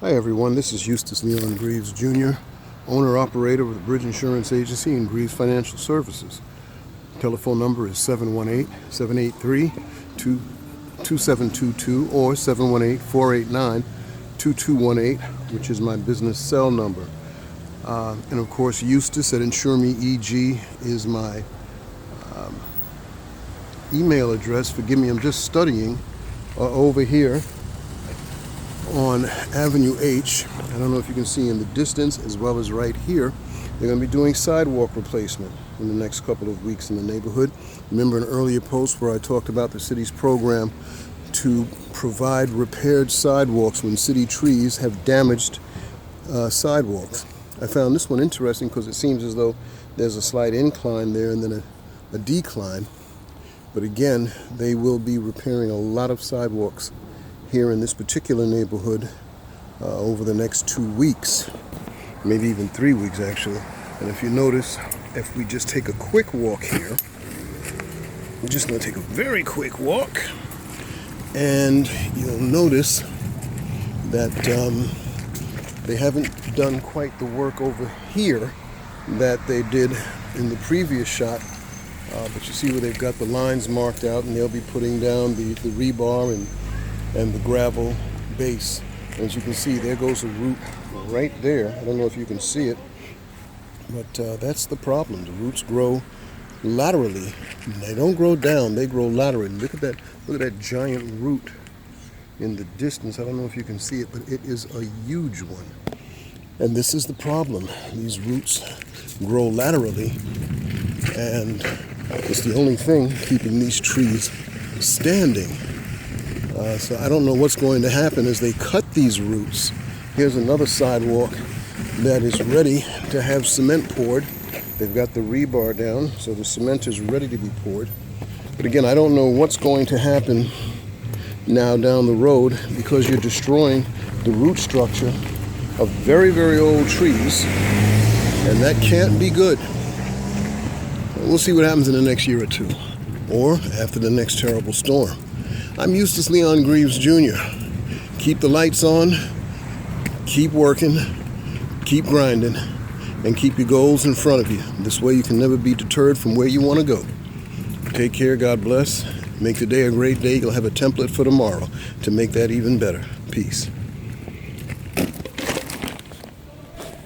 Hi everyone, this is Eustace Leon Greaves Jr., owner-operator of the Bridge Insurance Agency and Greaves Financial Services. Telephone number is 718-783-2722 or 718-489-2218, which is my business cell number. And of course, Eustace at Insure Me EG is my email address. Forgive me, I'm just studying over here on Avenue H. I don't know if you can see in the distance as well as right here. They're going to be doing sidewalk replacement in the next couple of weeks in the neighborhood. Remember an earlier post where I talked about the city's program to provide repaired sidewalks when city trees have damaged sidewalks. I found this one interesting because it seems as though there's a slight incline there and then a decline. But again, they will be repairing a lot of sidewalks here in this particular neighborhood over the next 2 weeks, maybe even 3 weeks actually. And if you notice, if we just take a quick walk here, we're just going to take a very quick walk, and you'll notice that they haven't done quite the work over here that they did in the previous shot. But you see where they've got the lines marked out, and they'll be putting down the rebar and the gravel base. As you can see, there goes a root right there. I don't know if you can see it, but that's the problem. The roots grow laterally. They don't grow down, they grow laterally. Look at that giant root in the distance. I don't know if you can see it, but it is a huge one. And this is the problem. These roots grow laterally, and it's the only thing keeping these trees standing. So I don't know what's going to happen as they cut these roots. Here's another sidewalk that is ready to have cement poured. They've got the rebar down, so the cement is ready to be poured. But again, I don't know what's going to happen now down the road, because you're destroying the root structure of very, very old trees, and that can't be good. We'll see what happens in the next year or two, or after the next terrible storm. I'm Eustace Leon Greaves Jr. Keep the lights on, keep working, keep grinding, and keep your goals in front of you. This way you can never be deterred from where you want to go. Take care, God bless. Make today a great day. You'll have a template for tomorrow to make that even better. Peace.